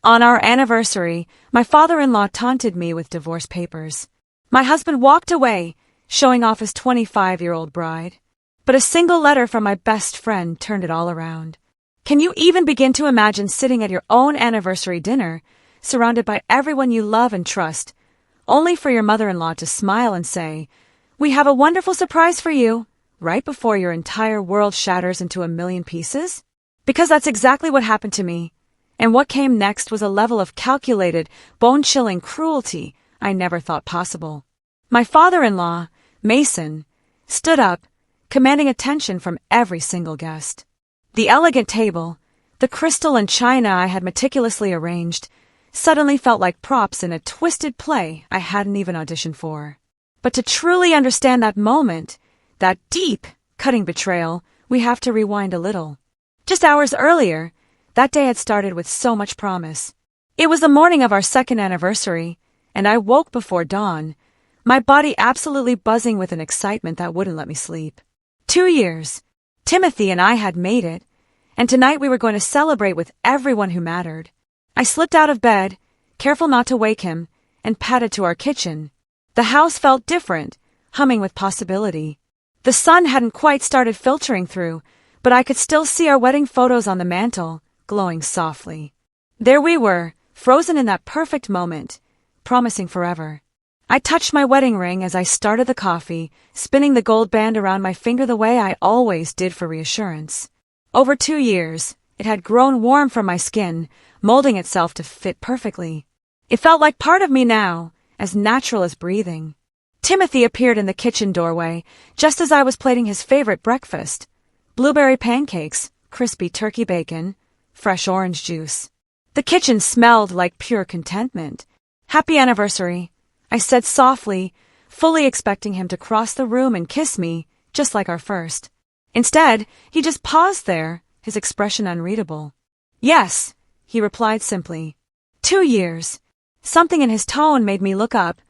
On our anniversary, my father-in-law taunted me with divorce papers. My husband walked away, showing off his 25-year-old bride. But a single letter from my best friend turned it all around. Can you even begin to imagine sitting at your own anniversary dinner, surrounded by everyone you love and trust, only for your mother-in-law to smile and say, "We have a wonderful surprise for you," right before your entire world shatters into a million pieces? Because that's exactly what happened to me. And what came next was a level of calculated, bone-chilling cruelty I never thought possible. My father-in-law, Mason, stood up, commanding attention from every single guest. The elegant table, the crystal and china I had meticulously arranged, suddenly felt like props in a twisted play I hadn't even auditioned for. But to truly understand that moment, that deep, cutting betrayal, we have to rewind a little. Just hours earlier, that day had started with so much promise. It was the morning of our second anniversary, and I woke before dawn, my body absolutely buzzing with an excitement that wouldn't let me sleep. 2 years. Timothy and I had made it, and tonight we were going to celebrate with everyone who mattered. I slipped out of bed, careful not to wake him, and padded to our kitchen. The house felt different, humming with possibility. The sun hadn't quite started filtering through, but I could still see our wedding photos on the mantel, glowing softly. There we were, frozen in that perfect moment, promising forever. I touched my wedding ring as I started the coffee, spinning the gold band around my finger the way I always did for reassurance. Over 2 years, it had grown warm from my skin, molding itself to fit perfectly. It felt like part of me now, as natural as breathing. Timothy appeared in the kitchen doorway, just as I was plating his favorite breakfast: blueberry pancakes, crispy turkey bacon, fresh orange juice. The kitchen smelled like pure contentment. "Happy anniversary," I said softly, fully expecting him to cross the room and kiss me, just like our first. Instead, he just paused there, his expression unreadable. "Yes," he replied simply. 2 years. Something in his tone made me look up,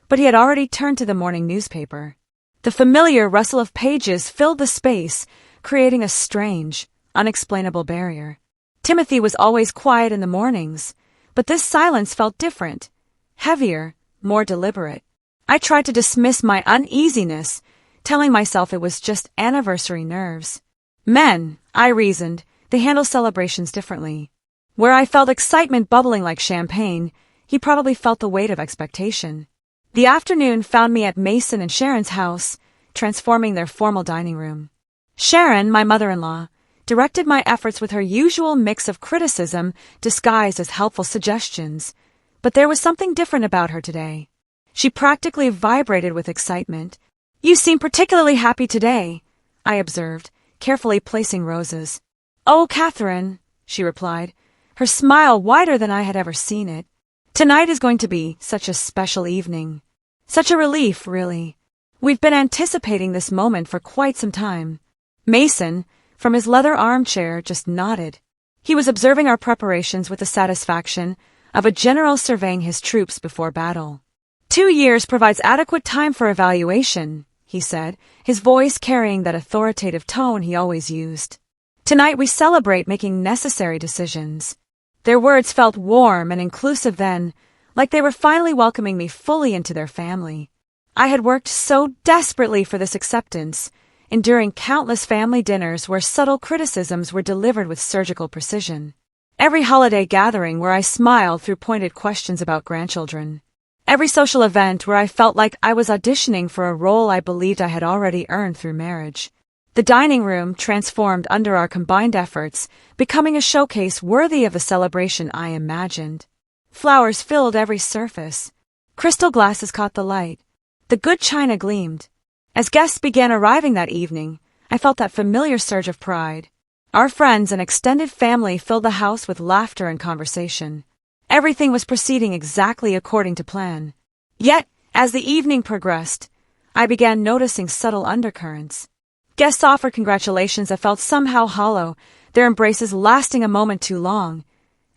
but he had already turned to the morning newspaper. The familiar rustle of pages filled the space, creating a strange, unexplainable barrier. Timothy was always quiet in the mornings, but this silence felt different, heavier, more deliberate. I tried to dismiss my uneasiness, telling myself it was just anniversary nerves. Men, I reasoned, they handle celebrations differently. Where I felt excitement bubbling like champagne, he probably felt the weight of expectation. The afternoon found me at Mason and Sharon's house, transforming their formal dining room. Sharon, my mother-in-law, directed my efforts with her usual mix of criticism disguised as helpful suggestions, but there was something different about her today. She practically vibrated with excitement. "You seem particularly happy today," I observed, carefully placing roses. "Oh, Catherine," she replied, her smile wider than I had ever seen it. "Tonight is going to be such a special evening. Such a relief, really. We've been anticipating this moment for quite some time." Mason, from his leather armchair, just nodded. He was observing our preparations with the satisfaction of a general surveying his troops before battle. 2 years provides adequate time for evaluation, he said, his voice carrying that authoritative tone he always used. "Tonight we celebrate making necessary decisions." Their words felt warm and inclusive then, like they were finally welcoming me fully into their family. I had worked so desperately for this acceptance, enduring countless family dinners where subtle criticisms were delivered with surgical precision. Every holiday gathering where I smiled through pointed questions about grandchildren. Every social event where I felt like I was auditioning for a role I believed I had already earned through marriage. The dining room transformed under our combined efforts, becoming a showcase worthy of the celebration I imagined. Flowers filled every surface. Crystal glasses caught the light. The good china gleamed. As guests began arriving that evening, I felt that familiar surge of pride. Our friends and extended family filled the house with laughter and conversation. Everything was proceeding exactly according to plan. Yet, as the evening progressed, I began noticing subtle undercurrents. Guests offered congratulations that felt somehow hollow, their embraces lasting a moment too long,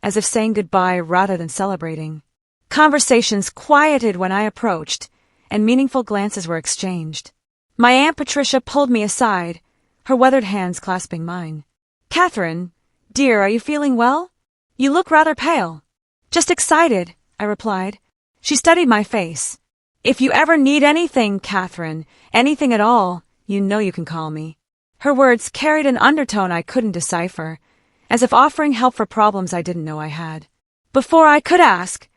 as if saying goodbye rather than celebrating. Conversations quieted when I approached, and meaningful glances were exchanged. My Aunt Patricia pulled me aside, her weathered hands clasping mine. "Catherine, dear, are you feeling well? You look rather pale." Just excited, I replied. She studied my face. If you ever need anything, Catherine, anything at all, you know you can call me. Her words carried an undertone I couldn't decipher, as if offering help for problems I didn't know I had. Before I could ask,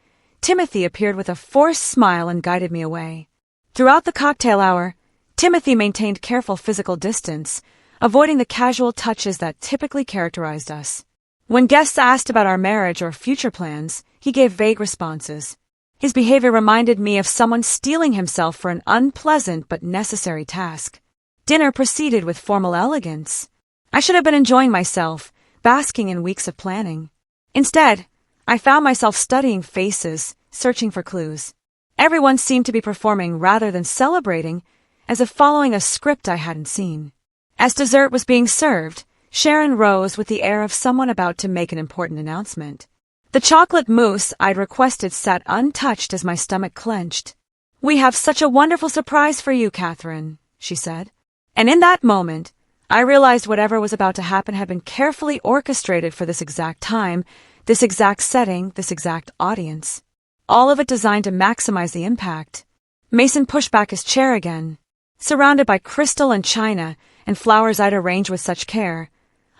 Timothy appeared with a forced smile and guided me away. Throughout the cocktail hour, Timothy maintained careful physical distance, avoiding the casual touches that typically characterized us. When guests asked about our marriage or future plans, he gave vague responses. His behavior reminded me of someone steeling himself for an unpleasant but necessary task. Dinner proceeded with formal elegance. I should have been enjoying myself, basking in weeks of planning. Instead, I found myself studying faces, searching for clues. Everyone seemed to be performing rather than celebrating, as if following a script I hadn't seen. As dessert was being served, Sharon rose with the air of someone about to make an important announcement. The chocolate mousse I'd requested sat untouched as my stomach clenched. "We have such a wonderful surprise for you, Catherine," she said. And in that moment, I realized whatever was about to happen had been carefully orchestrated for this exact time, this exact setting, this exact audience. All of it designed to maximize the impact. Mason pushed back his chair again. Surrounded by crystal and china and flowers I'd arranged with such care,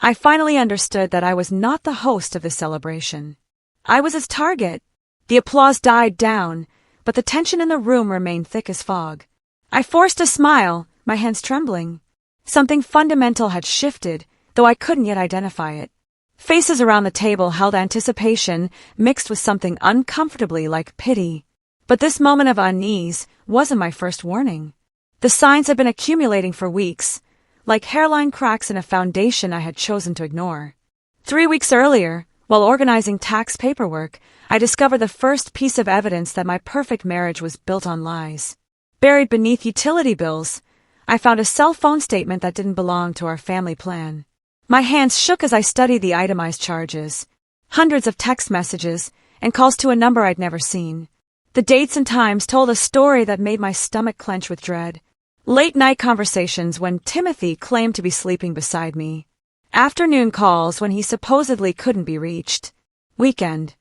I finally understood that I was not the host of this celebration. I was its target. The applause died down, but the tension in the room remained thick as fog. I forced a smile, my hands trembling. Something fundamental had shifted, though I couldn't yet identify it. Faces around the table held anticipation mixed with something uncomfortably like pity. But this moment of unease wasn't my first warning. The signs had been accumulating for weeks, like hairline cracks in a foundation I had chosen to ignore. 3 weeks earlier, while organizing tax paperwork, I discovered the first piece of evidence that my perfect marriage was built on lies. Buried beneath utility bills, I found a cell phone statement that didn't belong to our family plan. My hands shook as I studied the itemized charges. Hundreds of text messages and calls to a number I'd never seen. The dates and times told a story that made my stomach clench with dread. Late-night conversations when Timothy claimed to be sleeping beside me. Afternoon calls when he supposedly couldn't be reached. Weekend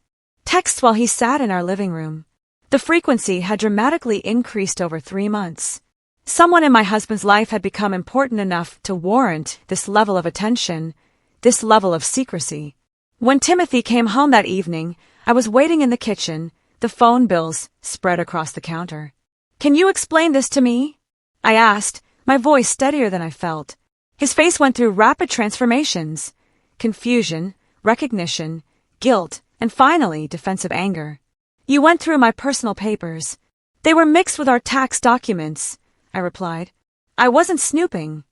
texts while he sat in our living room. The frequency had dramatically increased over 3 months. Someone in my husband's life had become important enough to warrant this level of attention, this level of secrecy. When Timothy came home that evening, I was waiting in the kitchen, the phone bills spread across the counter. "Can you explain this to me?" I asked, my voice steadier than I felt. His face went through rapid transformations: confusion, recognition, guilt, and finally defensive anger. "You went through my personal papers. They were mixed with our tax documents," I replied. "I wasn't snooping.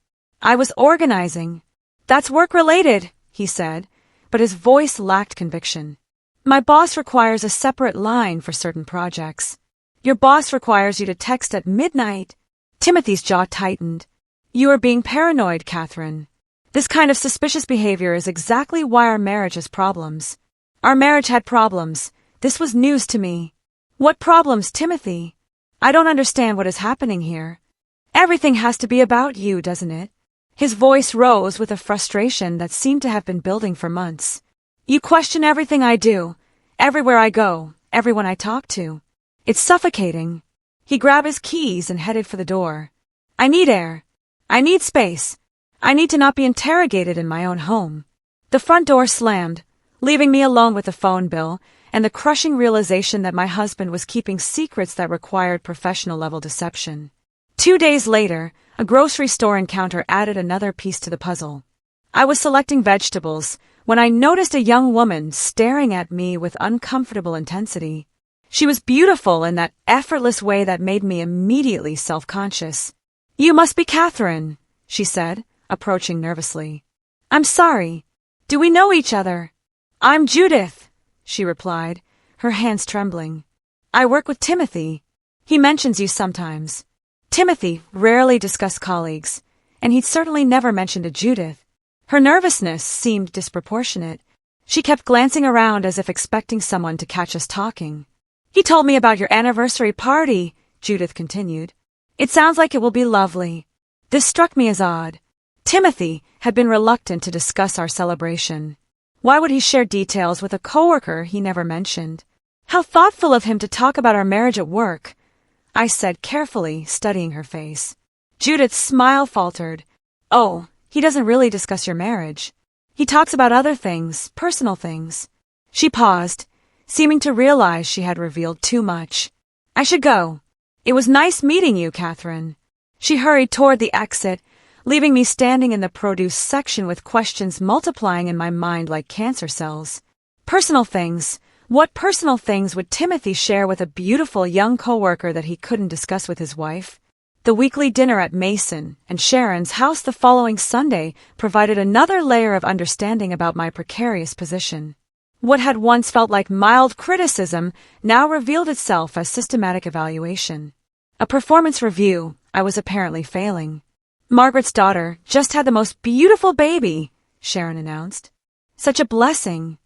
I was organizing." "That's work-related," he said, but his voice lacked conviction. "My boss requires a separate line for certain projects. Your boss requires you to text at midnight." Timothy's jaw tightened. "You are being paranoid, Catherine. This kind of suspicious behavior is exactly why our marriage has problems." Our marriage had problems. This was news to me. "What problems, Timothy? I don't understand what is happening here." "Everything has to be about you, doesn't it?" His voice rose with a frustration that seemed to have been building for months. "You question everything I do, everywhere I go, everyone I talk to. It's suffocating." He grabbed his keys and headed for the door. "I need air. I need space. I need to not be interrogated in my own home." The front door slammed, leaving me alone with the phone bill and the crushing realization that my husband was keeping secrets that required professional-level deception. 2 days later, a grocery store encounter added another piece to the puzzle. I was selecting vegetables when I noticed a young woman staring at me with uncomfortable intensity. She was beautiful in that effortless way that made me immediately self-conscious. "You must be Catherine," she said, approaching nervously. "I'm sorry. Do we know each other?" "I'm Judith," she replied, her hands trembling. "I work with Timothy. He mentions you sometimes." Timothy rarely discussed colleagues, and he'd certainly never mentioned a Judith. Her nervousness seemed disproportionate. She kept glancing around as if expecting someone to catch us talking. "He told me about your anniversary party," Judith continued. "It sounds like it will be lovely." This struck me as odd. Timothy had been reluctant to discuss our celebration. Why would he share details with a coworker he never mentioned? How thoughtful of him to talk about our marriage at work, I said carefully, studying her face. Judith's smile faltered. Oh, he doesn't really discuss your marriage. He talks about other things, personal things. She paused, seeming to realize she had revealed too much. I should go. It was nice meeting you, Catherine. She hurried toward the exit, leaving me standing in the produce section with questions multiplying in my mind like cancer cells. Personal things. What personal things would Timothy share with a beautiful young coworker that he couldn't discuss with his wife? The weekly dinner at Mason and Sharon's house the following Sunday provided another layer of understanding about my precarious position. What had once felt like mild criticism now revealed itself as systematic evaluation. A performance review. I was apparently failing. Margaret's daughter just had the most beautiful baby, Sharon announced. Such a blessing.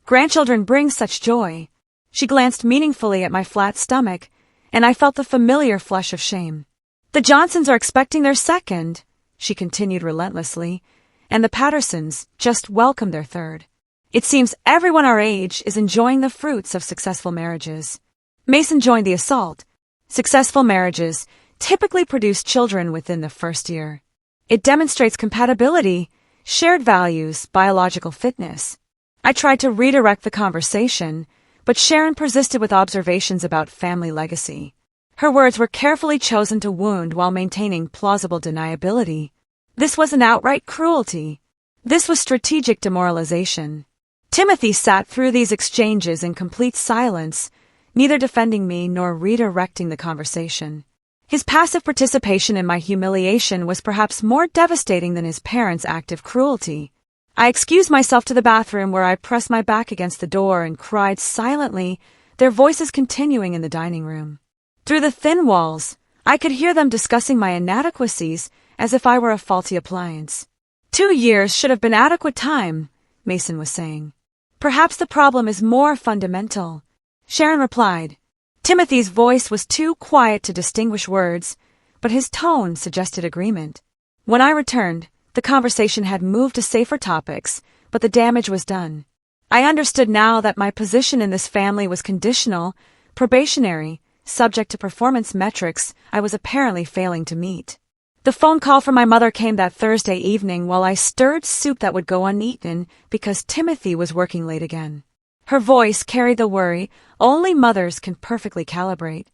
Grandchildren bring such joy. She glanced meaningfully at my flat stomach, and I felt the familiar flush of shame. The Johnsons are expecting their second, she continued relentlessly, and the Pattersons just welcomed their third. It seems everyone our age is enjoying the fruits of successful marriages. Mason joined the assault. Successful marriages typically produce children within the first year. It demonstrates compatibility, shared values, biological fitness. I tried to redirect the conversation, but Sharon persisted with observations about family legacy. Her words were carefully chosen to wound while maintaining plausible deniability. This wasn't outright cruelty. This was strategic demoralization. Timothy sat through these exchanges in complete silence, neither defending me nor redirecting the conversation. His passive participation in my humiliation was perhaps more devastating than his parents' active cruelty. I excused myself to the bathroom where I pressed my back against the door and cried silently, their voices continuing in the dining room. Through the thin walls, I could hear them discussing my inadequacies as if I were a faulty appliance. 2 years should have been adequate time, Mason was saying. Perhaps the problem is more fundamental, Sharon replied. Timothy's voice was too quiet to distinguish words, but his tone suggested agreement. When I returned, the conversation had moved to safer topics, but the damage was done. I understood now that my position in this family was conditional, probationary, subject to performance metrics I was apparently failing to meet. The phone call from my mother came that Thursday evening while I stirred soup that would go uneaten because Timothy was working late again. Her voice carried the worry only mothers can perfectly calibrate.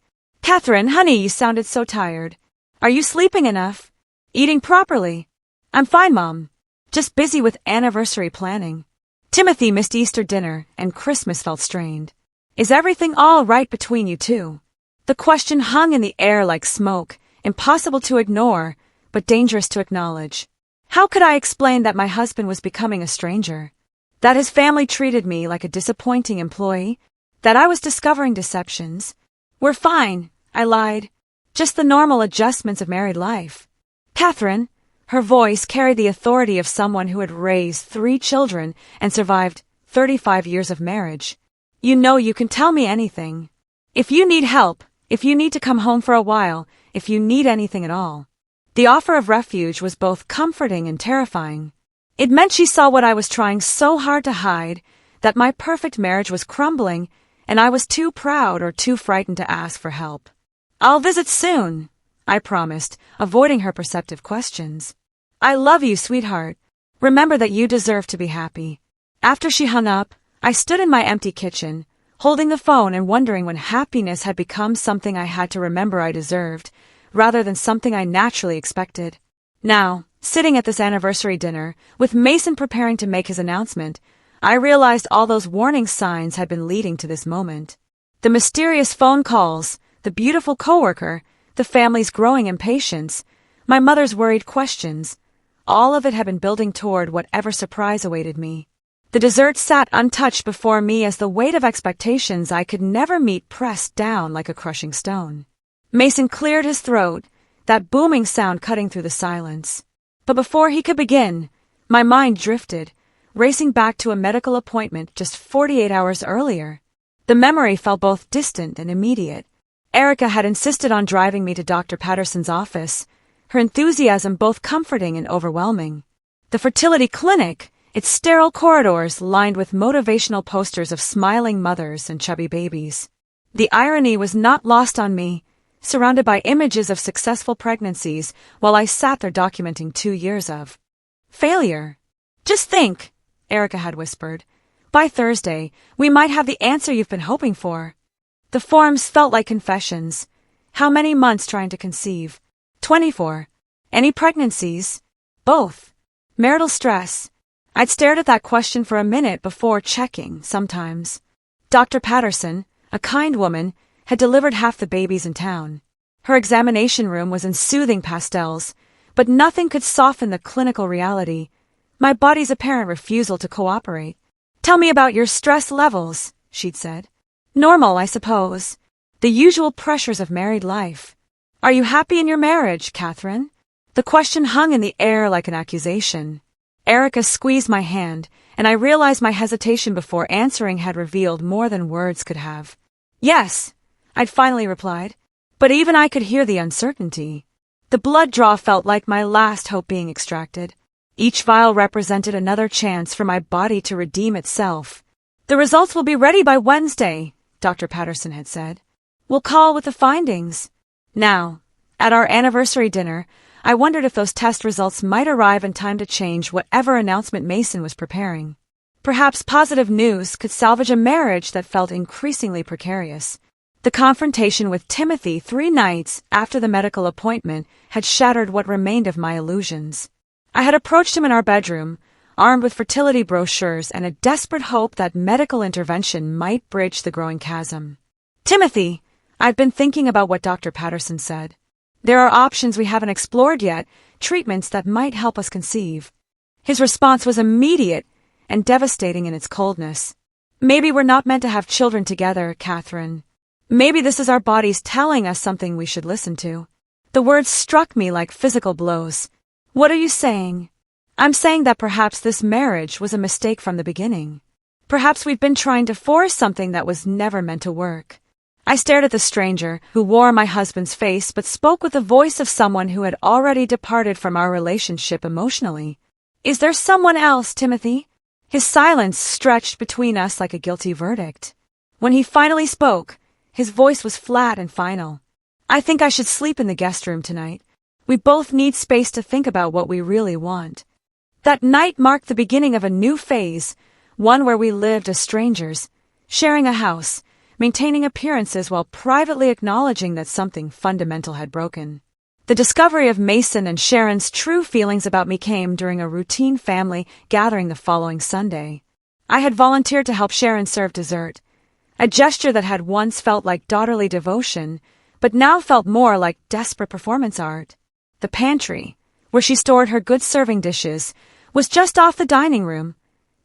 Catherine, honey, you sounded so tired. Are you sleeping enough? Eating properly? I'm fine, Mom. Just busy with anniversary planning. Timothy missed Easter dinner and Christmas felt strained. Is everything all right between you two? The question hung in the air like smoke, impossible to ignore, but dangerous to acknowledge. How could I explain that my husband was becoming a stranger? That his family treated me like a disappointing employee? That I was discovering deceptions? We're fine, I lied. Just the normal adjustments of married life. Catherine, her voice carried the authority of someone who had raised 3 children and survived 35 years of marriage. You know you can tell me anything. If you need help, if you need to come home for a while, if you need anything at all. The offer of refuge was both comforting and terrifying. It meant she saw what I was trying so hard to hide, that my perfect marriage was crumbling, and I was too proud or too frightened to ask for help. I'll visit soon, I promised, avoiding her perceptive questions. I love you, sweetheart. Remember that you deserve to be happy. After she hung up, I stood in my empty kitchen, holding the phone and wondering when happiness had become something I had to remember I deserved, rather than something I naturally expected. Now, sitting at this anniversary dinner, with Mason preparing to make his announcement, I realized all those warning signs had been leading to this moment. The mysterious phone calls, the beautiful coworker, the family's growing impatience, my mother's worried questions, all of it had been building toward whatever surprise awaited me. The dessert sat untouched before me as the weight of expectations I could never meet pressed down like a crushing stone. Mason cleared his throat, that booming sound cutting through the silence. But before he could begin, my mind drifted, racing back to a medical appointment just 48 hours earlier. The memory felt both distant and immediate. Erica had insisted on driving me to Dr. Patterson's office, her enthusiasm both comforting and overwhelming. The fertility clinic, its sterile corridors lined with motivational posters of smiling mothers and chubby babies. The irony was not lost on me, surrounded by images of successful pregnancies while I sat there documenting 2 years of failure. Just think, Erica had whispered. By Thursday, we might have the answer you've been hoping for. The forms felt like confessions. How many months trying to conceive? 24. Any pregnancies? Both. Marital stress. I'd stared at that question for a minute before checking, sometimes. Dr. Patterson, a kind woman, had delivered half the babies in town. Her examination room was in soothing pastels, but nothing could soften the clinical reality. My body's apparent refusal to cooperate. Tell me about your stress levels, she'd said. Normal, I suppose. The usual pressures of married life. Are you happy in your marriage, Catherine? The question hung in the air like an accusation. Erica squeezed my hand, and I realized my hesitation before answering had revealed more than words could have. Yes, I'd finally replied, but even I could hear the uncertainty. The blood draw felt like my last hope being extracted. Each vial represented another chance for my body to redeem itself. The results will be ready by Wednesday, Dr. Patterson had said. We'll call with the findings. Now, at our anniversary dinner, I wondered if those test results might arrive in time to change whatever announcement Mason was preparing. Perhaps positive news could salvage a marriage that felt increasingly precarious. The confrontation with Timothy 3 nights after the medical appointment had shattered what remained of my illusions. I had approached him in our bedroom, armed with fertility brochures and a desperate hope that medical intervention might bridge the growing chasm. Timothy, I've been thinking about what Dr. Patterson said. There are options we haven't explored yet, treatments that might help us conceive. His response was immediate and devastating in its coldness. Maybe we're not meant to have children together, Catherine. Maybe this is our bodies telling us something we should listen to. The words struck me like physical blows. What are you saying? I'm saying that perhaps this marriage was a mistake from the beginning. Perhaps we've been trying to force something that was never meant to work. I stared at the stranger, who wore my husband's face but spoke with the voice of someone who had already departed from our relationship emotionally. Is there someone else, Timothy? His silence stretched between us like a guilty verdict. When he finally spoke, his voice was flat and final. I think I should sleep in the guest room tonight. We both need space to think about what we really want. That night marked the beginning of a new phase, one where we lived as strangers, sharing a house, maintaining appearances while privately acknowledging that something fundamental had broken. The discovery of Mason and Sharon's true feelings about me came during a routine family gathering the following Sunday. I had volunteered to help Sharon serve dessert, a gesture that had once felt like daughterly devotion, but now felt more like desperate performance art. The pantry, where she stored her good serving dishes, was just off the dining room,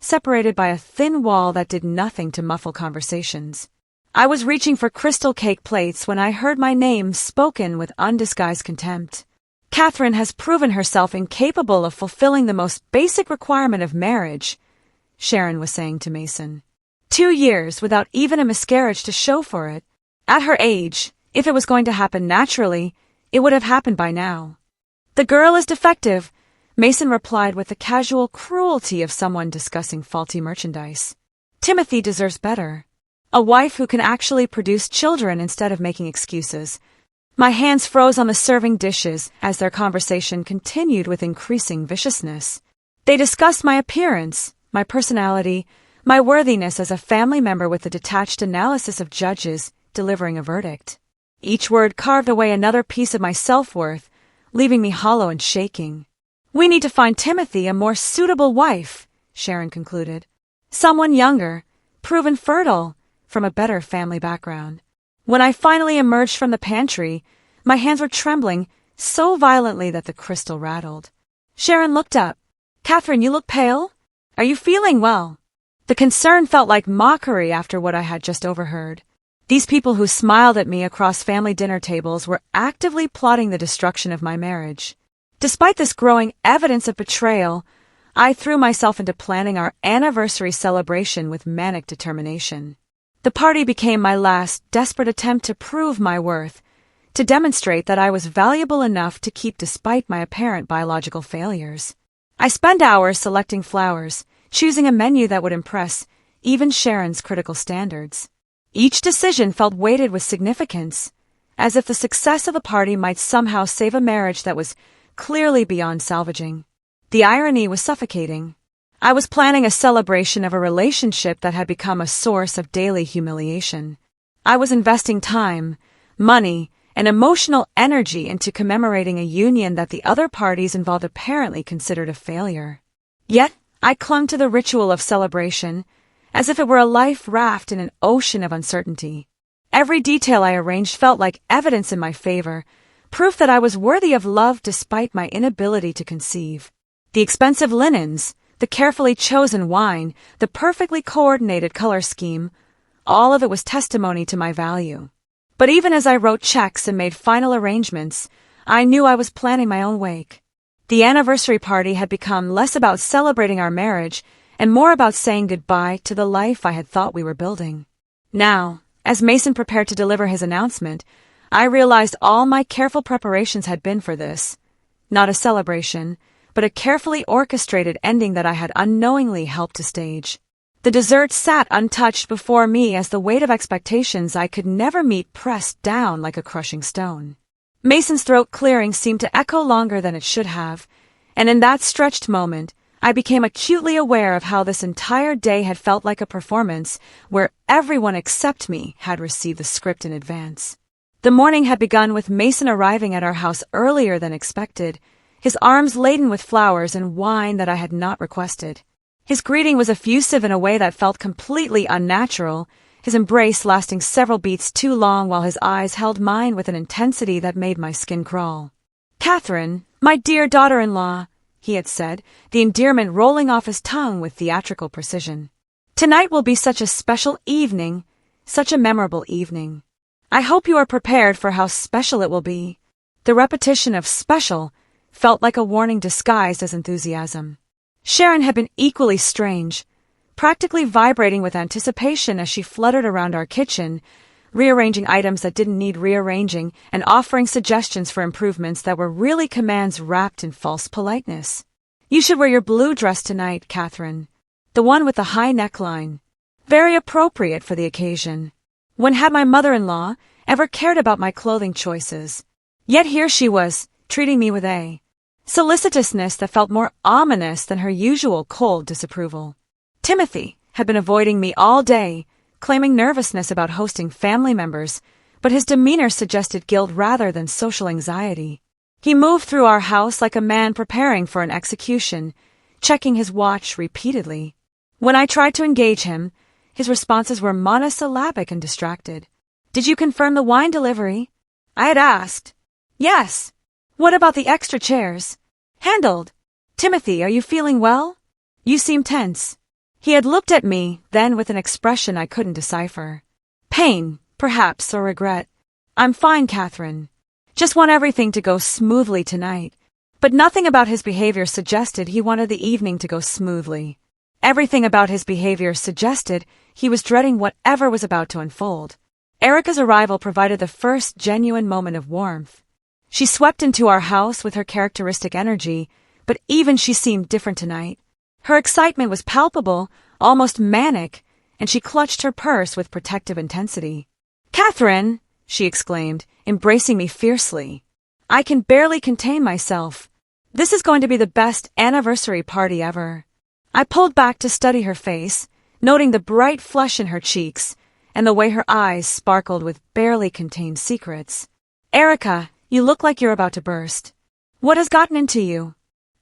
separated by a thin wall that did nothing to muffle conversations. I was reaching for crystal cake plates when I heard my name spoken with undisguised contempt. Catherine has proven herself incapable of fulfilling the most basic requirement of marriage, Sharon was saying to Mason. 2 years without even a miscarriage to show for it. At her age, if it was going to happen naturally, it would have happened by now. The girl is defective, Mason replied with the casual cruelty of someone discussing faulty merchandise. Timothy deserves better. A wife who can actually produce children instead of making excuses. My hands froze on the serving dishes as their conversation continued with increasing viciousness. They discussed my appearance, my personality, my worthiness as a family member with a detached analysis of judges delivering a verdict. Each word carved away another piece of my self-worth, leaving me hollow and shaking. We need to find Timothy a more suitable wife, Sharon concluded. Someone younger, proven fertile, from a better family background. When I finally emerged from the pantry, my hands were trembling so violently that the crystal rattled. Sharon looked up. Catherine, you look pale. Are you feeling well? The concern felt like mockery after what I had just overheard. These people who smiled at me across family dinner tables were actively plotting the destruction of my marriage. Despite this growing evidence of betrayal, I threw myself into planning our anniversary celebration with manic determination. The party became my last, desperate attempt to prove my worth, to demonstrate that I was valuable enough to keep despite my apparent biological failures. I spent hours selecting flowers, choosing a menu that would impress even Sharon's critical standards. Each decision felt weighted with significance, as if the success of the party might somehow save a marriage that was clearly beyond salvaging. The irony was suffocating. I was planning a celebration of a relationship that had become a source of daily humiliation. I was investing time, money, and emotional energy into commemorating a union that the other parties involved apparently considered a failure. Yet, I clung to the ritual of celebration, as if it were a life raft in an ocean of uncertainty. Every detail I arranged felt like evidence in my favor, proof that I was worthy of love despite my inability to conceive. The expensive linens, the carefully chosen wine, the perfectly coordinated color scheme, all of it was testimony to my value. But even as I wrote checks and made final arrangements, I knew I was planning my own wake. The anniversary party had become less about celebrating our marriage and more about saying goodbye to the life I had thought we were building. Now, as Mason prepared to deliver his announcement, I realized all my careful preparations had been for this. Not a celebration, but a carefully orchestrated ending that I had unknowingly helped to stage. The dessert sat untouched before me as the weight of expectations I could never meet pressed down like a crushing stone. Mason's throat clearing seemed to echo longer than it should have, and in that stretched moment, I became acutely aware of how this entire day had felt like a performance where everyone except me had received the script in advance. The morning had begun with Mason arriving at our house earlier than expected, his arms laden with flowers and wine that I had not requested. His greeting was effusive in a way that felt completely unnatural, his embrace lasting several beats too long while his eyes held mine with an intensity that made my skin crawl. "Catherine, my dear daughter-in-law," he had said, the endearment rolling off his tongue with theatrical precision. "Tonight will be such a special evening, such a memorable evening. I hope you are prepared for how special it will be." The repetition of "special" felt like a warning disguised as enthusiasm. Sharon had been equally strange, practically vibrating with anticipation as she fluttered around our kitchen, rearranging items that didn't need rearranging and offering suggestions for improvements that were really commands wrapped in false politeness. "You should wear your blue dress tonight, Catherine. The one with the high neckline. Very appropriate for the occasion. When had my mother-in-law ever cared about my clothing choices? Yet here she was, treating me with a solicitousness that felt more ominous than her usual cold disapproval. Timothy had been avoiding me all day, claiming nervousness about hosting family members, but his demeanor suggested guilt rather than social anxiety. He moved through our house like a man preparing for an execution, checking his watch repeatedly. When I tried to engage him, his responses were monosyllabic and distracted. "Did you confirm the wine delivery?" I had asked. "Yes." "What about the extra chairs?" "Handled." "Timothy, are you feeling well? You seem tense." He had looked at me, then with an expression I couldn't decipher. Pain, perhaps, or regret. "I'm fine, Catherine. Just want everything to go smoothly tonight." But nothing about his behavior suggested he wanted the evening to go smoothly. Everything about his behavior suggested he was dreading whatever was about to unfold. Erica's arrival provided the first genuine moment of warmth. She swept into our house with her characteristic energy, but even she seemed different tonight. Her excitement was palpable, almost manic, and she clutched her purse with protective intensity. "Catherine!" she exclaimed, embracing me fiercely. I can barely contain myself. This is going to be the best anniversary party ever. I pulled back to study her face, noting the bright flush in her cheeks and the way her eyes sparkled with barely contained secrets. "Erica, you look like you're about to burst. What has gotten into you?"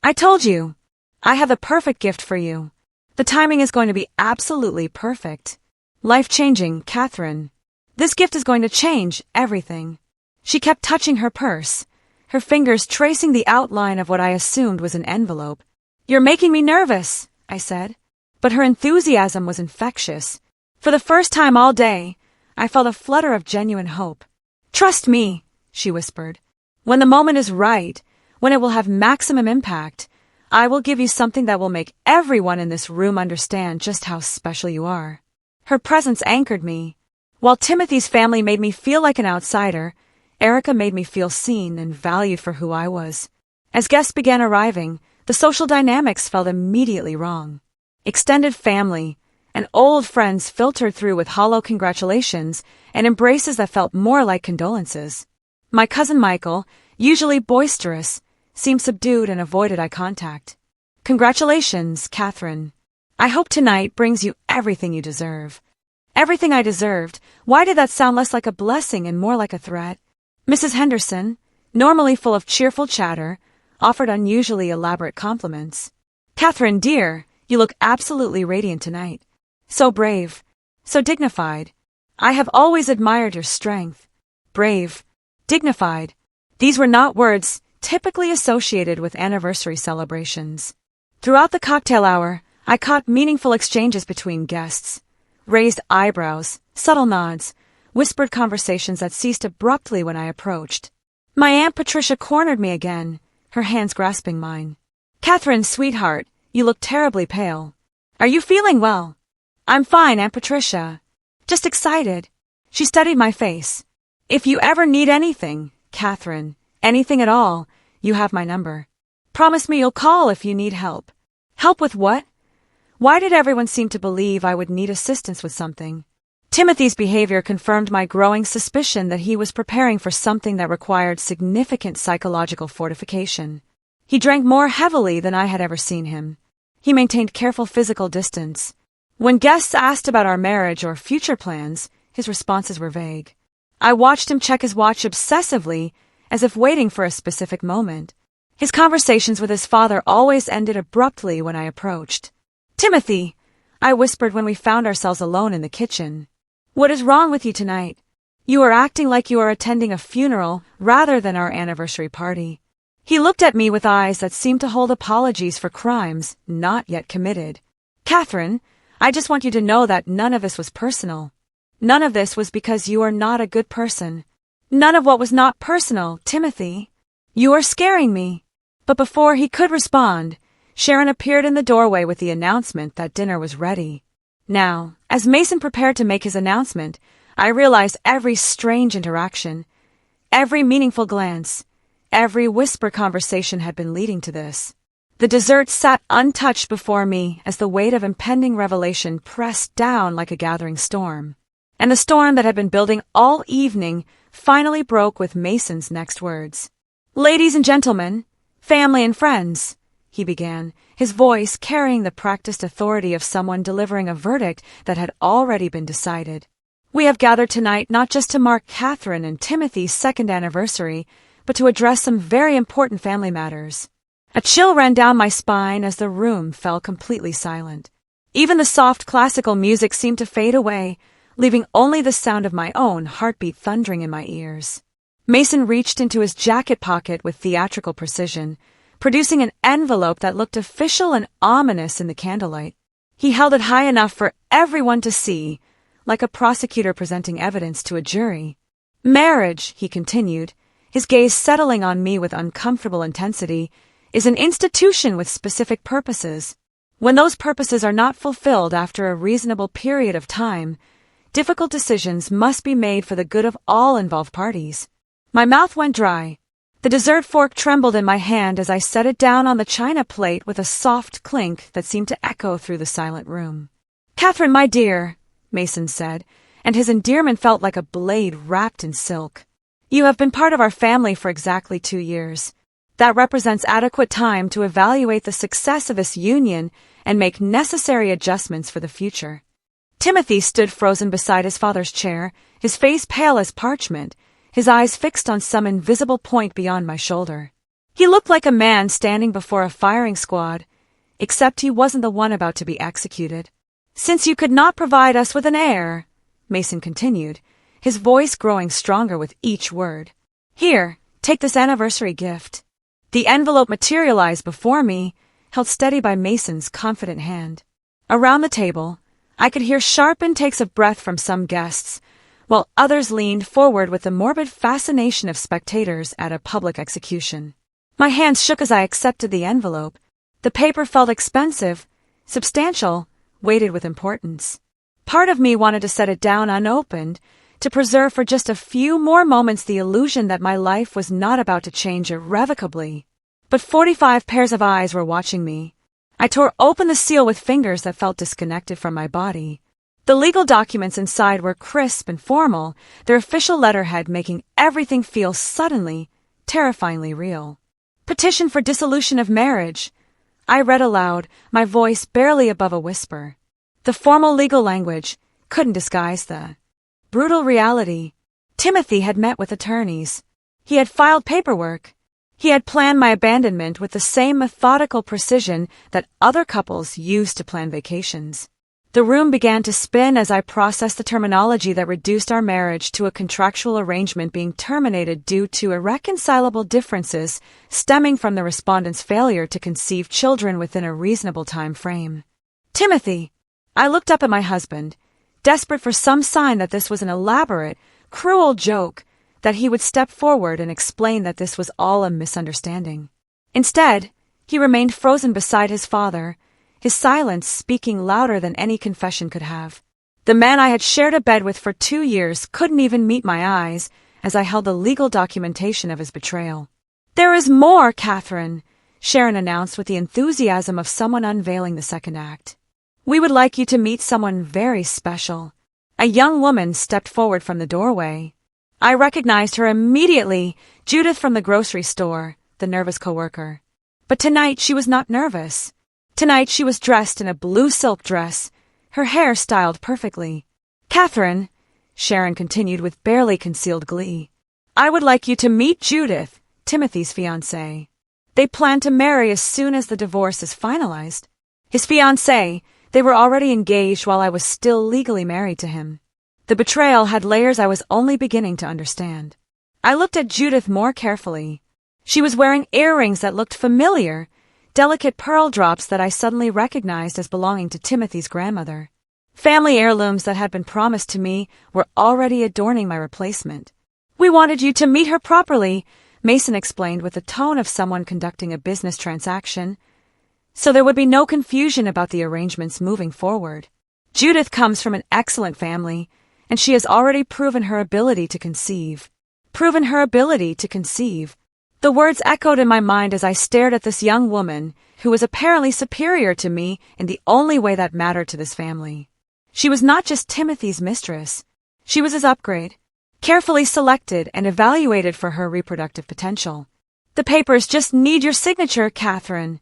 "I told you. I have the perfect gift for you. The timing is going to be absolutely perfect. Life-changing, Catherine. This gift is going to change everything." She kept touching her purse, her fingers tracing the outline of what I assumed was an envelope. "You're making me nervous," I said. But her enthusiasm was infectious. For the first time all day, I felt a flutter of genuine hope. "Trust me," she whispered. "When the moment is right, when it will have maximum impact, I will give you something that will make everyone in this room understand just how special you are." Her presence anchored me. While Timothy's family made me feel like an outsider, Erica made me feel seen and valued for who I was. As guests began arriving, the social dynamics felt immediately wrong. Extended family and old friends filtered through with hollow congratulations and embraces that felt more like condolences. My cousin Michael, usually boisterous, seemed subdued and avoided eye contact. Congratulations, Catherine. I hope tonight brings you everything you deserve. Everything I deserved. Why did that sound less like a blessing and more like a threat? Mrs. Henderson, normally full of cheerful chatter, offered unusually elaborate compliments. Catherine, dear, you look absolutely radiant tonight. So brave, so dignified. I have always admired your strength. Brave, dignified. These were not words typically associated with anniversary celebrations. Throughout the cocktail hour, I caught meaningful exchanges between guests. Raised eyebrows, subtle nods, whispered conversations that ceased abruptly when I approached. My Aunt Patricia cornered me again, her hands grasping mine. Catherine, sweetheart, you look terribly pale. Are you feeling well? I'm fine, Aunt Patricia. Just excited. She studied my face. If you ever need anything, Catherine, anything at all, you have my number. Promise me you'll call if you need help. Help with what? Why did everyone seem to believe I would need assistance with something? Timothy's behavior confirmed my growing suspicion that he was preparing for something that required significant psychological fortification. He drank more heavily than I had ever seen him. He maintained careful physical distance. When guests asked about our marriage or future plans, his responses were vague. I watched him check his watch obsessively, as if waiting for a specific moment. His conversations with his father always ended abruptly when I approached. Timothy, I whispered when we found ourselves alone in the kitchen. What is wrong with you tonight? You are acting like you are attending a funeral rather than our anniversary party. He looked at me with eyes that seemed to hold apologies for crimes not yet committed. Catherine, I just want you to know that none of this was personal. None of this was because you are not a good person. None of what was not personal, Timothy. You are scaring me. But before he could respond, Sharon appeared in the doorway with the announcement that dinner was ready. Now, as Mason prepared to make his announcement, I realized every strange interaction, every meaningful glance, every whisper conversation had been leading to this. The dessert sat untouched before me as the weight of impending revelation pressed down like a gathering storm. And the storm that had been building all evening finally broke with Mason's next words. Ladies and gentlemen, family and friends, he began, his voice carrying the practiced authority of someone delivering a verdict that had already been decided. We have gathered tonight not just to mark Catherine and Timothy's second anniversary, but to address some very important family matters. A chill ran down my spine as the room fell completely silent. Even the soft classical music seemed to fade away, leaving only the sound of my own heartbeat thundering in my ears. Mason reached into his jacket pocket with theatrical precision, producing an envelope that looked official and ominous in the candlelight. He held it high enough for everyone to see, like a prosecutor presenting evidence to a jury. Marriage, he continued, his gaze settling on me with uncomfortable intensity, is an institution with specific purposes. When those purposes are not fulfilled after a reasonable period of time, difficult decisions must be made for the good of all involved parties. My mouth went dry. The dessert fork trembled in my hand as I set it down on the china plate with a soft clink that seemed to echo through the silent room. Catherine, my dear, Mason said, and his endearment felt like a blade wrapped in silk. You have been part of our family for exactly 2 years. That represents adequate time to evaluate the success of this union and make necessary adjustments for the future. Timothy stood frozen beside his father's chair, his face pale as parchment, his eyes fixed on some invisible point beyond my shoulder. He looked like a man standing before a firing squad, except he wasn't the one about to be executed. Since you could not provide us with an heir, Mason continued, his voice growing stronger with each word. Here, take this anniversary gift. The envelope materialized before me, held steady by Mason's confident hand. Around the table, I could hear sharp intakes of breath from some guests, while others leaned forward with the morbid fascination of spectators at a public execution. My hands shook as I accepted the envelope. The paper felt expensive, substantial, weighted with importance. Part of me wanted to set it down unopened, to preserve for just a few more moments the illusion that my life was not about to change irrevocably. But 45 pairs of eyes were watching me. I tore open the seal with fingers that felt disconnected from my body. The legal documents inside were crisp and formal, their official letterhead making everything feel suddenly, terrifyingly real. Petition for dissolution of marriage. I read aloud, my voice barely above a whisper. The formal legal language couldn't disguise the brutal reality. Timothy had met with attorneys. He had filed paperwork. He had planned my abandonment with the same methodical precision that other couples used to plan vacations. The room began to spin as I processed the terminology that reduced our marriage to a contractual arrangement being terminated due to irreconcilable differences stemming from the respondent's failure to conceive children within a reasonable time frame. Timothy! I looked up at my husband, desperate for some sign that this was an elaborate, cruel joke, that he would step forward and explain that this was all a misunderstanding. Instead, he remained frozen beside his father, his silence speaking louder than any confession could have. The man I had shared a bed with for 2 years couldn't even meet my eyes as I held the legal documentation of his betrayal. "There is more, Catherine," Sharon announced with the enthusiasm of someone unveiling the second act. "We would like you to meet someone very special." A young woman stepped forward from the doorway. I recognized her immediately, Judith from the grocery store, the nervous coworker. But tonight she was not nervous. Tonight she was dressed in a blue silk dress, her hair styled perfectly. "Catherine," Sharon continued with barely concealed glee, "I would like you to meet Judith, Timothy's fiancée. They plan to marry as soon as the divorce is finalized." His fiancée, they were already engaged while I was still legally married to him. The betrayal had layers I was only beginning to understand. I looked at Judith more carefully. She was wearing earrings that looked familiar, delicate pearl drops that I suddenly recognized as belonging to Timothy's grandmother. Family heirlooms that had been promised to me were already adorning my replacement. "We wanted you to meet her properly," Mason explained with the tone of someone conducting a business transaction, "so there would be no confusion about the arrangements moving forward. Judith comes from an excellent family, and she has already proven her ability to conceive. Proven her ability to conceive. The words echoed in my mind as I stared at this young woman who was apparently superior to me in the only way that mattered to this family. She was not just Timothy's mistress. She was his upgrade, carefully selected and evaluated for her reproductive potential. "The papers just need your signature, Catherine."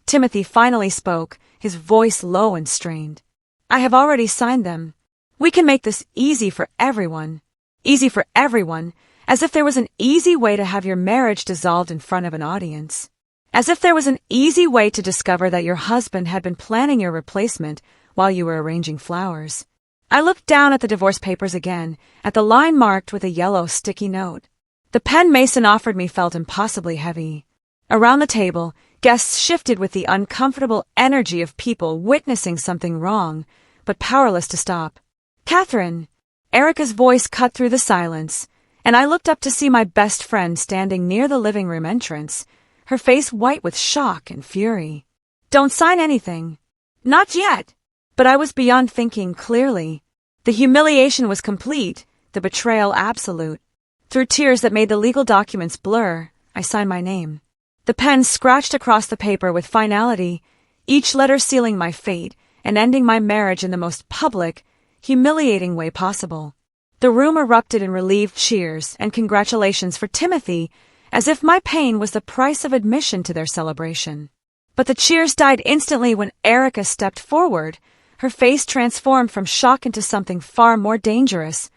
Timothy finally spoke, his voice low and strained. "I have already signed them. We can make this easy for everyone. Easy for everyone. As if there was an easy way to have your marriage dissolved in front of an audience. As if there was an easy way to discover that your husband had been planning your replacement while you were arranging flowers." I looked down at the divorce papers again, at the line marked with a yellow sticky note. The pen Mason offered me felt impossibly heavy. Around the table, guests shifted with the uncomfortable energy of people witnessing something wrong, but powerless to stop. "Catherine!" Erica's voice cut through the silence, and I looked up to see my best friend standing near the living room entrance, her face white with shock and fury. "Don't sign anything." "Not yet." But I was beyond thinking clearly. The humiliation was complete, the betrayal absolute. Through tears that made the legal documents blur, I signed my name. The pen scratched across the paper with finality, each letter sealing my fate and ending my marriage in the most public, humiliating way possible. The room erupted in relieved cheers and congratulations for Timothy, as if my pain was the price of admission to their celebration. But the cheers died instantly when Erica stepped forward, her face transformed from shock into something far more dangerous,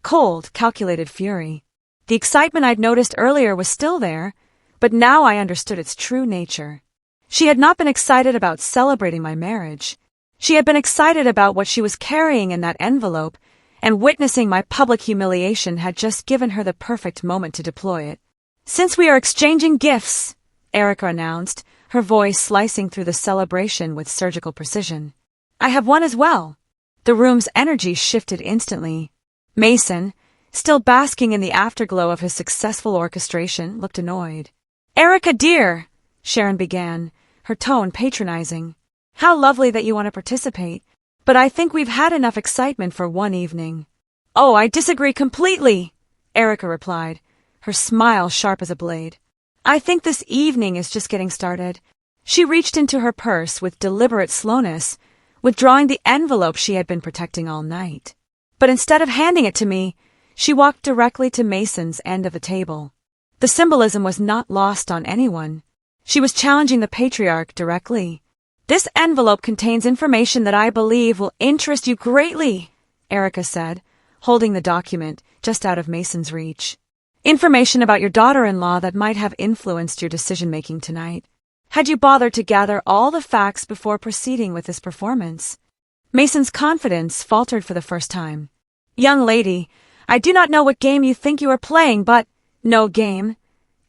cold, calculated fury. The excitement I'd noticed earlier was still there, but now I understood its true nature. She had not been excited about celebrating my marriage. She had been excited about what she was carrying in that envelope, and witnessing my public humiliation had just given her the perfect moment to deploy it. "Since we are exchanging gifts," Erica announced, her voice slicing through the celebration with surgical precision, "I have one as well." The room's energy shifted instantly. Mason, still basking in the afterglow of his successful orchestration, looked annoyed. "Erica, dear," Sharon began, her tone patronizing, "how lovely that you want to participate. But I think we've had enough excitement for one evening." "Oh, I disagree completely," Erica replied, her smile sharp as a blade. "I think this evening is just getting started. She reached into her purse with deliberate slowness, withdrawing the envelope she had been protecting all night. But instead of handing it to me, she walked directly to Mason's end of the table. The symbolism was not lost on anyone. She was challenging the patriarch directly. "This envelope contains information that I believe will interest you greatly," Erica said, holding the document just out of Mason's reach. "Information about your daughter-in-law that might have influenced your decision-making tonight. Had you bothered to gather all the facts before proceeding with this performance?" Mason's confidence faltered for the first time. "Young lady, I do not know what game you think you are playing, but—" "No game,"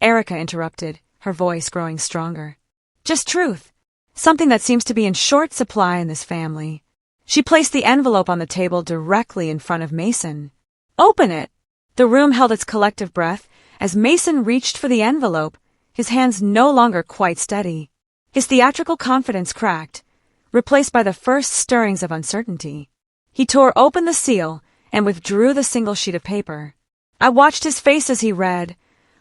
Erica interrupted, her voice growing stronger. "Just truth. Something that seems to be in short supply in this family." She placed the envelope on the table directly in front of Mason. "Open it!" The room held its collective breath as Mason reached for the envelope, his hands no longer quite steady. His theatrical confidence cracked, replaced by the first stirrings of uncertainty. He tore open the seal and withdrew the single sheet of paper. I watched his face as he read,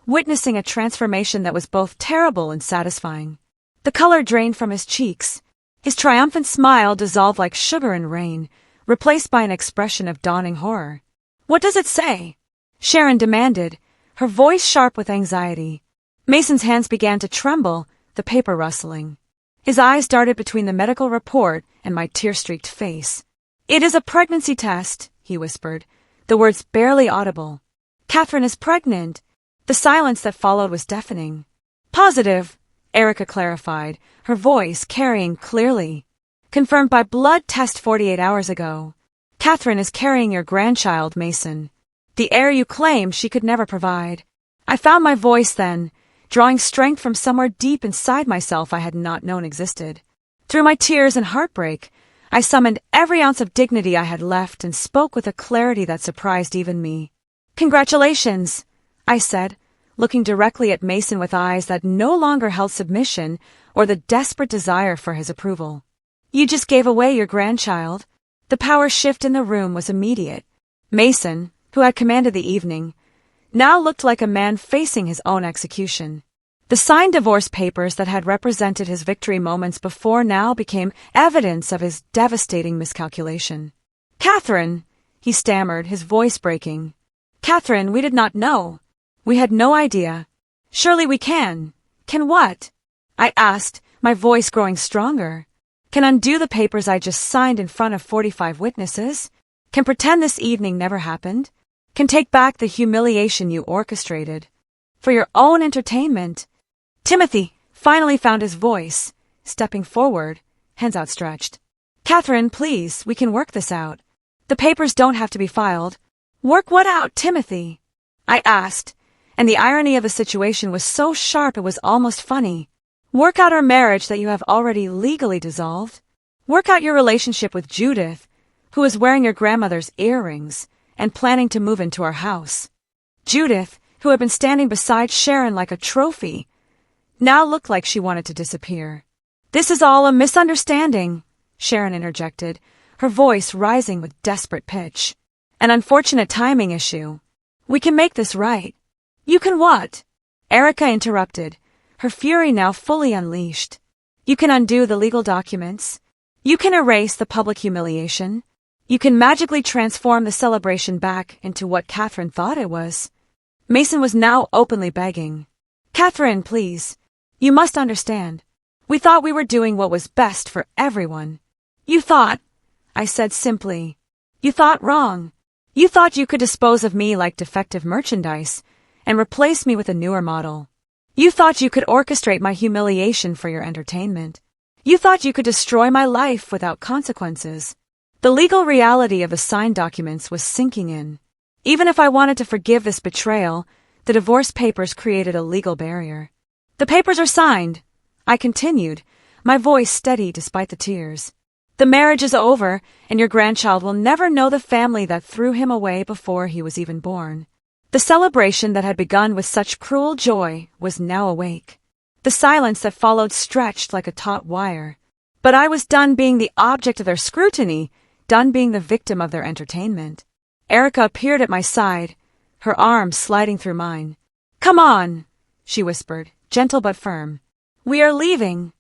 witnessing a transformation that was both terrible and satisfying. The color drained from his cheeks. His triumphant smile dissolved like sugar in rain, replaced by an expression of dawning horror. "What does it say?" Sharon demanded, her voice sharp with anxiety. Mason's hands began to tremble, the paper rustling. His eyes darted between the medical report and my tear-streaked face. "It is a pregnancy test," he whispered, the words barely audible. "Catherine is pregnant." The silence that followed was deafening. "Positive," Erica clarified, her voice carrying clearly. "Confirmed by blood test 48 hours ago. Catherine is carrying your grandchild, Mason. The heir you claim she could never provide." I found my voice then, drawing strength from somewhere deep inside myself I had not known existed. Through my tears and heartbreak, I summoned every ounce of dignity I had left and spoke with a clarity that surprised even me. "Congratulations," I said, looking directly at Mason with eyes that no longer held submission or the desperate desire for his approval. "You just gave away your grandchild." The power shift in the room was immediate. Mason, who had commanded the evening, now looked like a man facing his own execution. The signed divorce papers that had represented his victory moments before now became evidence of his devastating miscalculation. "Catherine," he stammered, his voice breaking. "Catherine, we did not know. We had no idea. Surely we can." "Can what?" I asked, my voice growing stronger. "Can undo the papers I just signed in front of 45 witnesses? Can pretend this evening never happened? Can take back the humiliation you orchestrated? For your own entertainment." Timothy finally found his voice, stepping forward, hands outstretched. "Catherine, please, we can work this out. The papers don't have to be filed." "Work what out, Timothy?" I asked, and the irony of the situation was so sharp it was almost funny. "Work out our marriage that you have already legally dissolved. Work out your relationship with Judith, who is wearing your grandmother's earrings and planning to move into our house." Judith, who had been standing beside Sharon like a trophy, now looked like she wanted to disappear. "This is all a misunderstanding," Sharon interjected, her voice rising with desperate pitch. "An unfortunate timing issue. We can make this right." "You can what?" Erica interrupted, her fury now fully unleashed. "You can undo the legal documents. You can erase the public humiliation. You can magically transform the celebration back into what Catherine thought it was." Mason was now openly begging. "Catherine, please. You must understand. We thought we were doing what was best for everyone." "You thought," I said simply. "You thought wrong. You thought you could dispose of me like defective merchandise and replace me with a newer model. You thought you could orchestrate my humiliation for your entertainment. You thought you could destroy my life without consequences." The legal reality of the signed documents was sinking in. Even if I wanted to forgive this betrayal, the divorce papers created a legal barrier. "The papers are signed," I continued, my voice steady despite the tears. "The marriage is over, and your grandchild will never know the family that threw him away before he was even born." The celebration that had begun with such cruel joy was now awake. The silence that followed stretched like a taut wire. But I was done being the object of their scrutiny, done being the victim of their entertainment. Erica appeared at my side, her arms sliding through mine. "Come on," she whispered, gentle but firm. "We are leaving."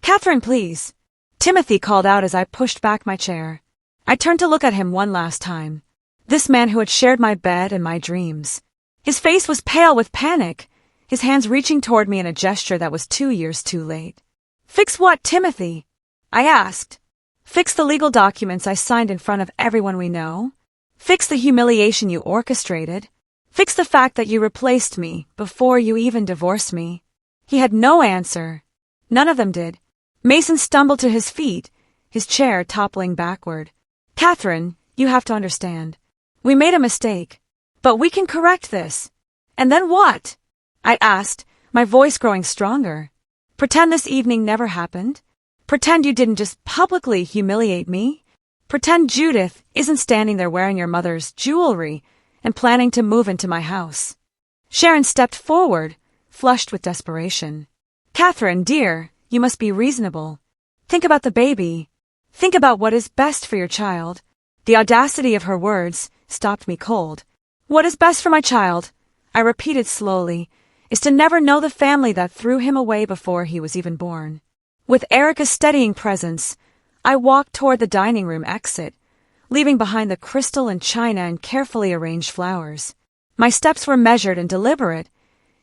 Catherine, please. Timothy called out as I pushed back my chair. I turned to look at him one last time. This man who had shared my bed and my dreams. His face was pale with panic, his hands reaching toward me in a gesture that was 2 years too late. Fix what, Timothy? I asked. Fix the legal documents I signed in front of everyone we know? Fix the humiliation you orchestrated? Fix the fact that you replaced me before you even divorced me? He had no answer. None of them did. Mason stumbled to his feet, his chair toppling backward. Catherine, you have to understand. We made a mistake. But we can correct this. And then what? I asked, my voice growing stronger. Pretend this evening never happened? Pretend you didn't just publicly humiliate me? Pretend Judith isn't standing there wearing your mother's jewelry and planning to move into my house. Sharon stepped forward, flushed with desperation. Catherine, dear, you must be reasonable. Think about the baby. Think about what is best for your child. The audacity of her words stopped me cold. What is best for my child, I repeated slowly, is to never know the family that threw him away before he was even born. With Erica's steadying presence, I walked toward the dining room exit, leaving behind the crystal and china and carefully arranged flowers. My steps were measured and deliberate,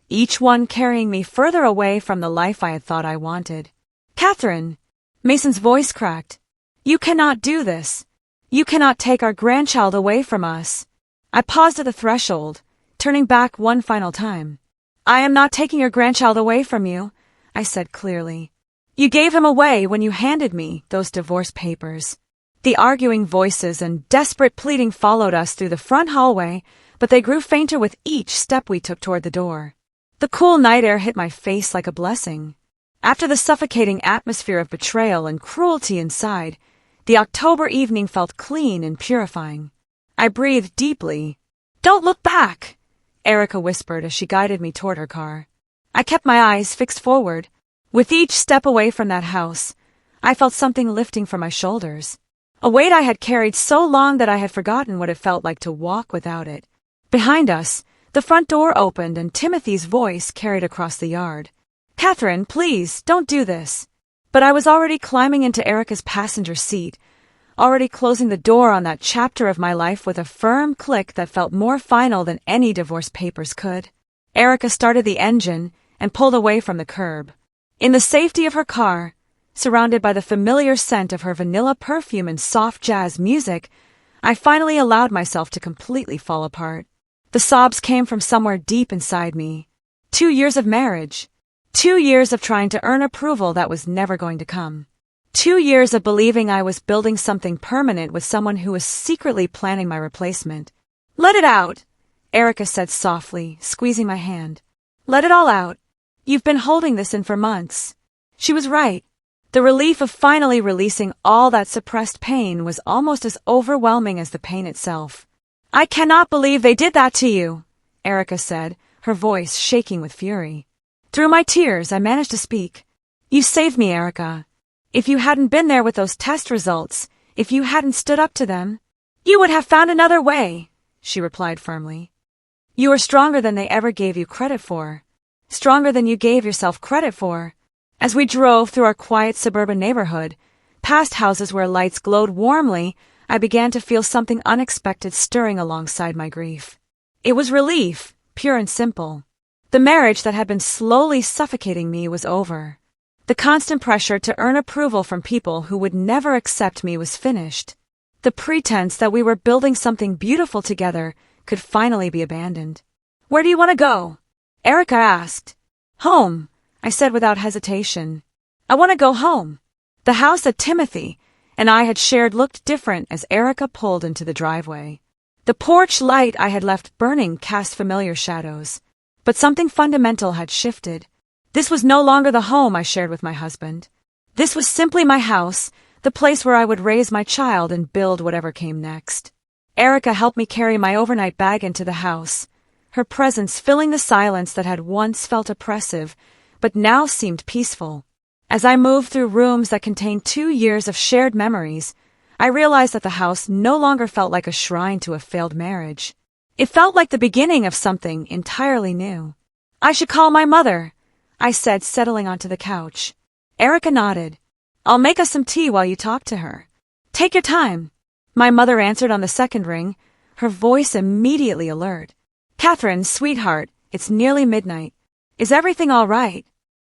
each one carrying me further away from the life I had thought I wanted. Catherine, Mason's voice cracked. You cannot do this. You cannot take our grandchild away from us. I paused at the threshold, turning back one final time. I am not taking your grandchild away from you, I said clearly. You gave him away when you handed me those divorce papers. The arguing voices and desperate pleading followed us through the front hallway, but they grew fainter with each step we took toward the door. The cool night air hit my face like a blessing. After the suffocating atmosphere of betrayal and cruelty inside, the October evening felt clean and purifying. I breathed deeply. Don't look back, Erica whispered as she guided me toward her car. I kept my eyes fixed forward. With each step away from that house, I felt something lifting from my shoulders. A weight I had carried so long that I had forgotten what it felt like to walk without it. Behind us, the front door opened and Timothy's voice carried across the yard. Catherine, please, don't do this. But I was already climbing into Erica's passenger seat, already closing the door on that chapter of my life with a firm click that felt more final than any divorce papers could. Erica started the engine and pulled away from the curb. In the safety of her car, surrounded by the familiar scent of her vanilla perfume and soft jazz music, I finally allowed myself to completely fall apart. The sobs came from somewhere deep inside me. 2 years of marriage. 2 years of trying to earn approval that was never going to come. 2 years of believing I was building something permanent with someone who was secretly planning my replacement. Let it out, Erica said softly, squeezing my hand. Let it all out. You've been holding this in for months. She was right. The relief of finally releasing all that suppressed pain was almost as overwhelming as the pain itself. I cannot believe they did that to you, Erica said, her voice shaking with fury. Through my tears, I managed to speak. You saved me, Erica. If you hadn't been there with those test results, if you hadn't stood up to them, you would have found another way, she replied firmly. You are stronger than they ever gave you credit for. Stronger than you gave yourself credit for. As we drove through our quiet suburban neighborhood, past houses where lights glowed warmly, I began to feel something unexpected stirring alongside my grief. It was relief, pure and simple. The marriage that had been slowly suffocating me was over. The constant pressure to earn approval from people who would never accept me was finished. The pretense that we were building something beautiful together could finally be abandoned. Where do you want to go? Erica asked. Home, I said without hesitation. I want to go home. The house that Timothy and I had shared looked different as Erica pulled into the driveway. The porch light I had left burning cast familiar shadows, but something fundamental had shifted. This was no longer the home I shared with my husband. This was simply my house, the place where I would raise my child and build whatever came next. Erica helped me carry my overnight bag into the house, her presence filling the silence that had once felt oppressive, but now seemed peaceful. As I moved through rooms that contained 2 years of shared memories, I realized that the house no longer felt like a shrine to a failed marriage. It felt like the beginning of something entirely new. I should call my mother, I said, settling onto the couch. Erica nodded. I'll make us some tea while you talk to her. Take your time. My mother answered on the second ring, her voice immediately alert. Catherine, sweetheart, it's nearly midnight. Is everything all right?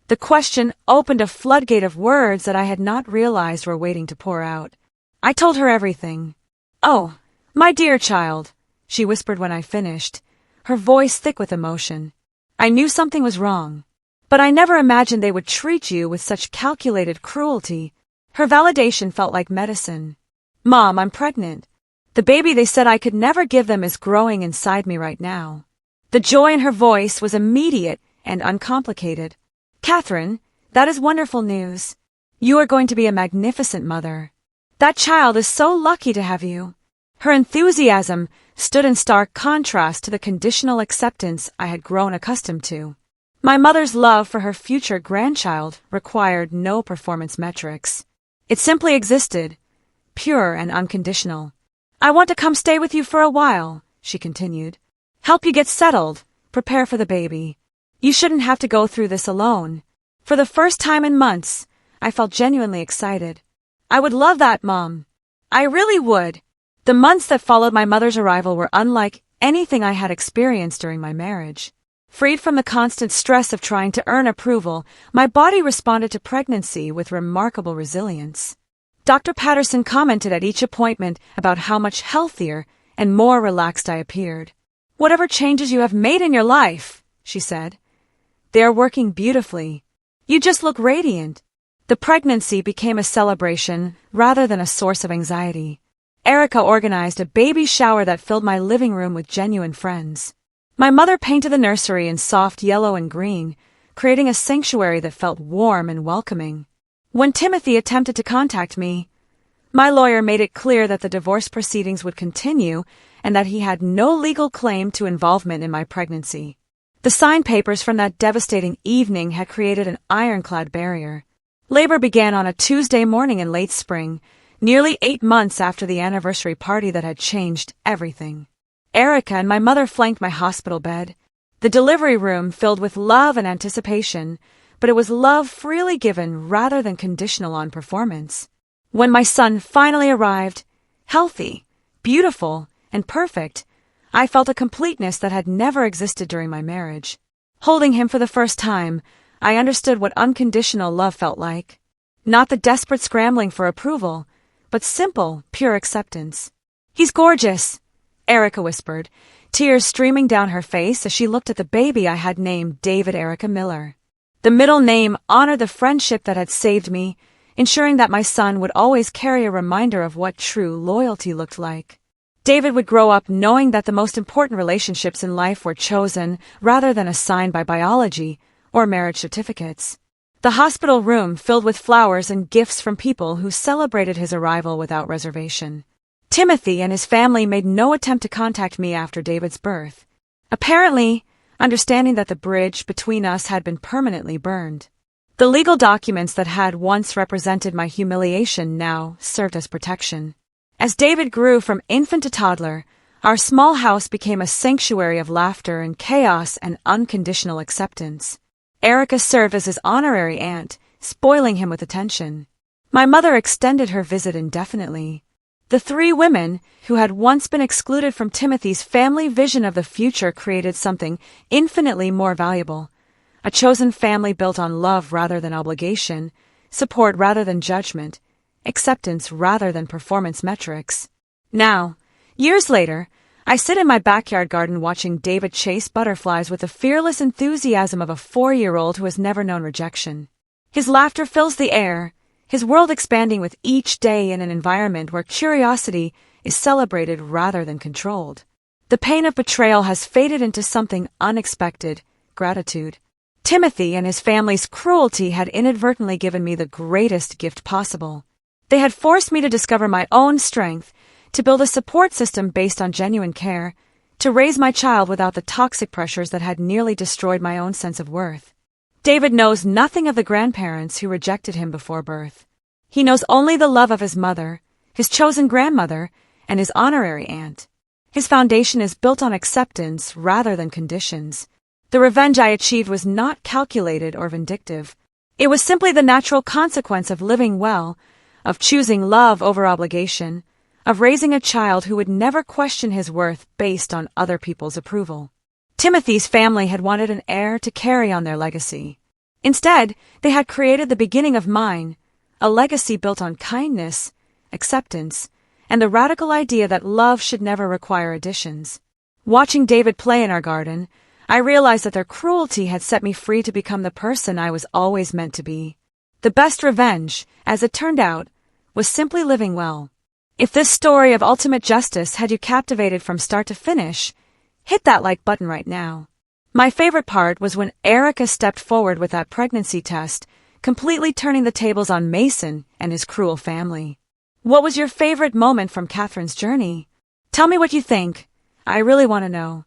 The question opened a floodgate of words that I had not realized were waiting to pour out. I told her everything. Oh, my dear child, she whispered when I finished, her voice thick with emotion. I knew something was wrong, but I never imagined they would treat you with such calculated cruelty. Her validation felt like medicine. Mom, I'm pregnant. The baby they said I could never give them is growing inside me right now. The joy in her voice was immediate and uncomplicated. Catherine, that is wonderful news. You are going to be a magnificent mother. That child is so lucky to have you. Her enthusiasm stood in stark contrast to the conditional acceptance I had grown accustomed to. My mother's love for her future grandchild required no performance metrics. It simply existed, pure and unconditional. I want to come stay with you for a while, she continued. Help you get settled, prepare for the baby. You shouldn't have to go through this alone. For the first time in months, I felt genuinely excited. I would love that, Mom. I really would. The months that followed my mother's arrival were unlike anything I had experienced during my marriage. Freed from the constant stress of trying to earn approval, my body responded to pregnancy with remarkable resilience. Dr. Patterson commented at each appointment about how much healthier and more relaxed I appeared. Whatever changes you have made in your life, she said, they are working beautifully. You just look radiant. The pregnancy became a celebration rather than a source of anxiety. Erica organized a baby shower that filled my living room with genuine friends. My mother painted the nursery in soft yellow and green, creating a sanctuary that felt warm and welcoming. When Timothy attempted to contact me, my lawyer made it clear that the divorce proceedings would continue and that he had no legal claim to involvement in my pregnancy. The signed papers from that devastating evening had created an ironclad barrier. Labor began on a Tuesday morning in late spring, nearly 8 months after the anniversary party that had changed everything. Erica and my mother flanked my hospital bed. The delivery room filled with love and anticipation, but it was love freely given rather than conditional on performance. When my son finally arrived, healthy, beautiful, and perfect, I felt a completeness that had never existed during my marriage. Holding him for the first time, I understood what unconditional love felt like. Not the desperate scrambling for approval, but simple, pure acceptance. He's gorgeous, Erica whispered, tears streaming down her face as she looked at the baby I had named David Erica Miller. The middle name honored the friendship that had saved me, ensuring that my son would always carry a reminder of what true loyalty looked like. David would grow up knowing that the most important relationships in life were chosen rather than assigned by biology or marriage certificates. The hospital room filled with flowers and gifts from people who celebrated his arrival without reservation. Timothy and his family made no attempt to contact me after David's birth, apparently understanding that the bridge between us had been permanently burned. The legal documents that had once represented my humiliation now served as protection. As David grew from infant to toddler, our small house became a sanctuary of laughter and chaos and unconditional acceptance. Erica served as his honorary aunt, spoiling him with attention. My mother extended her visit indefinitely. The 3 women, who had once been excluded from Timothy's family vision of the future, created something infinitely more valuable. A chosen family built on love rather than obligation, support rather than judgment, acceptance rather than performance metrics. Now, years later, I sit in my backyard garden watching David chase butterflies with the fearless enthusiasm of a 4-year-old who has never known rejection. His laughter fills the air, his world expanding with each day in an environment where curiosity is celebrated rather than controlled. The pain of betrayal has faded into something unexpected, gratitude. Timothy and his family's cruelty had inadvertently given me the greatest gift possible. They had forced me to discover my own strength, to build a support system based on genuine care, to raise my child without the toxic pressures that had nearly destroyed my own sense of worth. David knows nothing of the grandparents who rejected him before birth. He knows only the love of his mother, his chosen grandmother, and his honorary aunt. His foundation is built on acceptance rather than conditions. The revenge I achieved was not calculated or vindictive. It was simply the natural consequence of living well, of choosing love over obligation, of raising a child who would never question his worth based on other people's approval. Timothy's family had wanted an heir to carry on their legacy. Instead, they had created the beginning of mine, a legacy built on kindness, acceptance, and the radical idea that love should never require additions. Watching David play in our garden, I realized that their cruelty had set me free to become the person I was always meant to be. The best revenge, as it turned out, was simply living well. If this story of ultimate justice had you captivated from start to finish, hit that like button right now. My favorite part was when Erica stepped forward with that pregnancy test, completely turning the tables on Mason and his cruel family. What was your favorite moment from Catherine's journey? Tell me what you think. I really want to know.